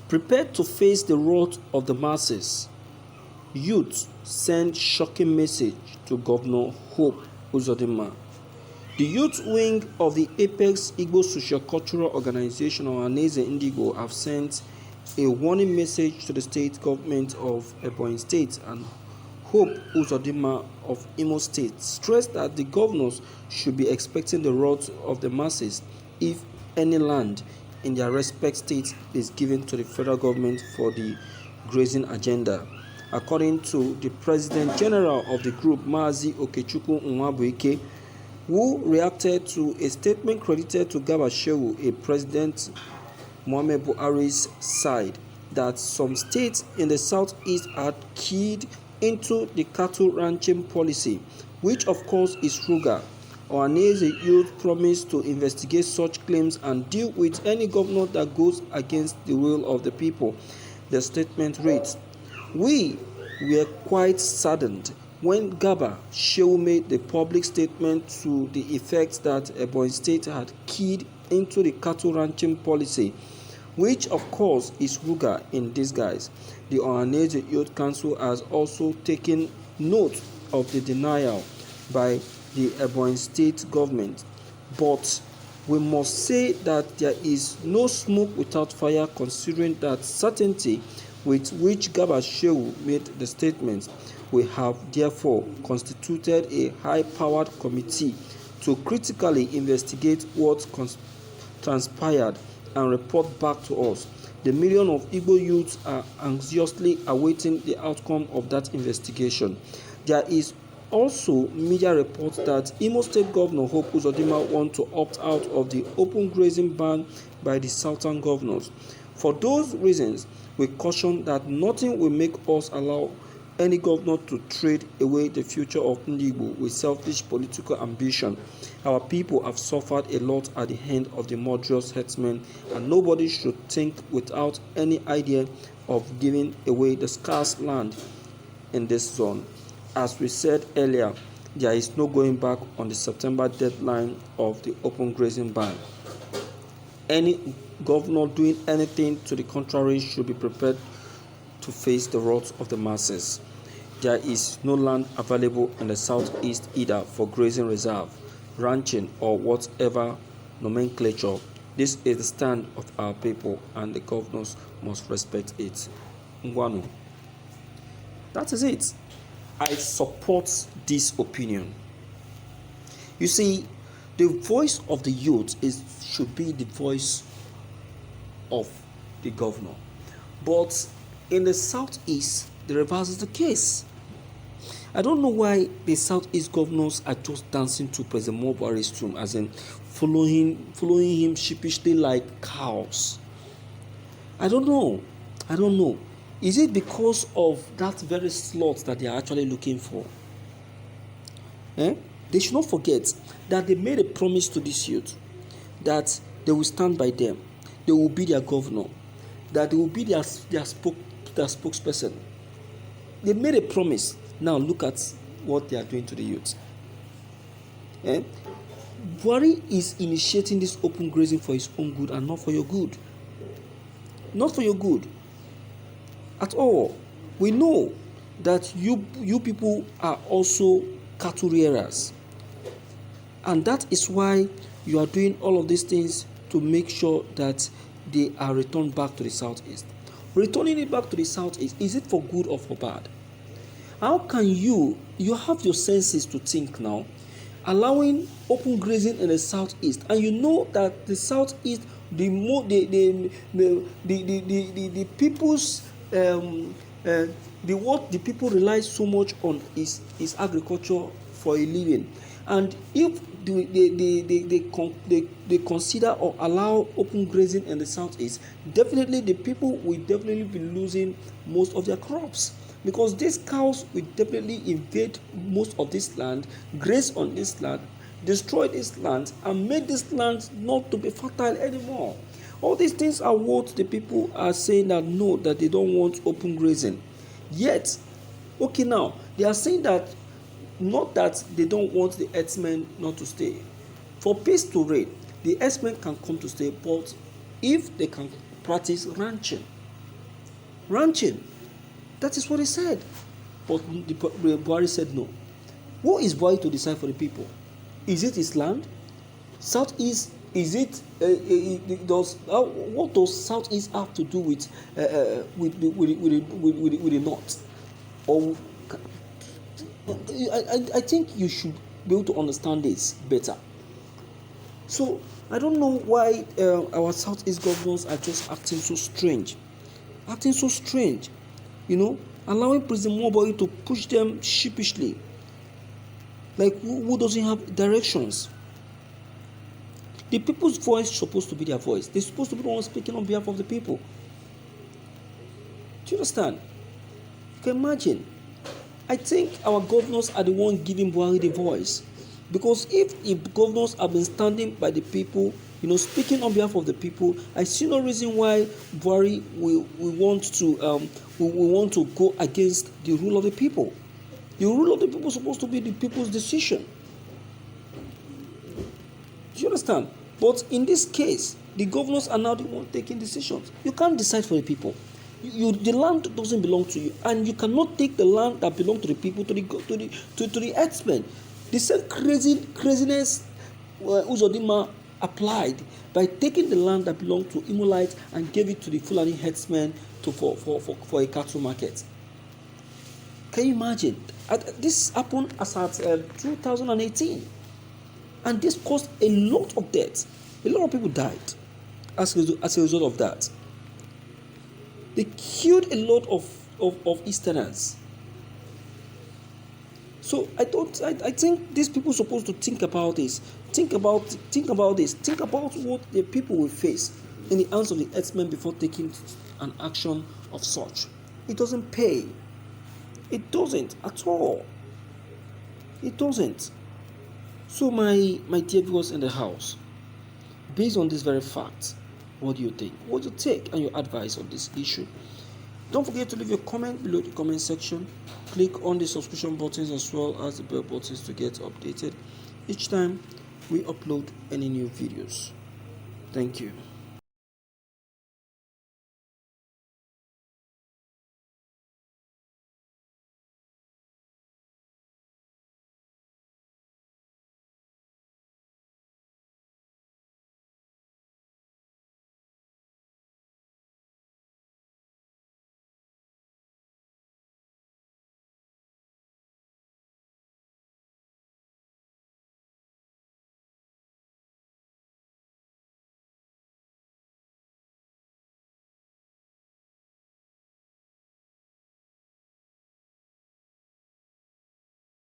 Prepared to face the wrath of the masses, youth send shocking message to Governor Hope Uzodinma. The youth wing of the Apex Igbo Socio-Cultural Organization Ohaneze Indigo have sent a warning message to the state government of Ebonyi State and Hope Uzodinma of Imo State, stressed that the governors should be expecting the wrath of the masses if any land in their respective states is given to the federal government for the grazing agenda. According to the President General of the group, Mazi Okechukwu Nwabuike, who reacted to a statement credited to Garba Shehu, a President Muhammad Buhari's side, that some states in the southeast had keyed into the cattle ranching policy, which of course is frugal. Ohaneze youth promised to investigate such claims and deal with any governor that goes against the will of the people. The statement reads, "We were quite saddened when Garba Shehu made the public statement to the effect that Ebonyi State had keyed into the cattle ranching policy, which of course is frugal in disguise. The Ohaneze Youth Council has also taken note of the denial by the Ebonyi State government, but we must say that there is no smoke without fire, considering that certainty with which Garba Shehu made the statement. We have therefore constituted a high-powered committee to critically investigate what transpired and report back to us. The millions of Igbo youths are anxiously awaiting the outcome of that investigation." There is also media reports that Imo State Governor Hope Uzodinma wants to opt out of the open grazing ban by the southern governors. For those reasons, we caution that nothing will make us allow any governor to trade away the future of Ndigbo with selfish political ambition. Our people have suffered a lot at the hand of the murderous herdsmen, and nobody should think without any idea of giving away the scarce land in this zone. As we said earlier, there is no going back on the September deadline of the open grazing ban. Any governor doing anything to the contrary should be prepared to face the wrath of the masses. There is no land available in the southeast either for grazing reserve, ranching, or whatever nomenclature. This is the stand of our people, and the governors must respect it. Ngwanu. That is it. I support this opinion. You see, the voice of the youth should be the voice of the governor. But in the southeast, the reverse is the case. I don't know why the southeast governors are just dancing to President Buhari's tune, as in following him sheepishly like cows. I don't know. Is it because of that very slot that they are actually looking for? They should not forget that they made a promise to this youth that they will stand by them, they will be their governor, that they will be their spokesperson. They made a promise. Now look at what they are doing to the youth. Buhari is initiating this open grazing for his own good and not for your good. Not for your good at all. We know that you people are also cattle rearers, and that is why you are doing all of these things to make sure that they are returned back to the southeast. Returning it back to the southeast, is it for good or for bad? How can you have your senses to think now, allowing open grazing in the southeast, and you know that the southeast, the people's what the people rely so much on is agriculture for a living, and if they consider or allow open grazing in the southeast, definitely the people will definitely be losing most of their crops, because these cows will definitely invade most of this land, graze on this land, destroy this land, and make this land not to be fertile anymore. All these things are what the people are saying that no, that they don't want open grazing. Yet, okay, now they are saying that not that they don't want the herdsmen not to stay. For peace to reign, the herdsmen can come to stay, but if they can practice ranching, ranching. That is what he said. But the Buhari said no. What is Buhari to decide for the people? Is it his land? Southeast, is it? What does Southeast have to do with the North? Or I think you should be able to understand this better. So I don't know why our Southeast governors are just acting so strange. Allowing President Mobile to push them sheepishly. Like who doesn't have directions? The people's voice is supposed to be their voice. They're supposed to be the ones speaking on behalf of the people. Do you understand? You can imagine. I think our governors are the ones giving Buhari the voice. Because if the governors have been standing by the people, speaking on behalf of the people, I see no reason why Buhari will want to go against the rule of the people. The rule of the people is supposed to be the people's decision. Do you understand? But in this case, the governors are now the ones taking decisions. You can't decide for the people. The land doesn't belong to you, and you cannot take the land that belongs to the people to the herdsmen. The same craziness Uzodinma applied by taking the land that belonged to Imolite and gave it to the Fulani herdsmen for a cattle market. Can you imagine? This happened as at 2018, and this caused a lot of deaths. A lot of people died as a result of that. They killed a lot of Easterners. So I think these people are supposed to think about this. Think about this. Think about what the people will face in the hands of the herdsmen before taking an action of such. It doesn't pay. It doesn't at all. It doesn't. So my dear viewers in the house, based on this very fact, what do you think? What's your take and your advice on this issue? Don't forget to leave your comment below the comment section. Click on the subscription buttons as well as the bell buttons to get updated each time we upload any new videos. Thank you.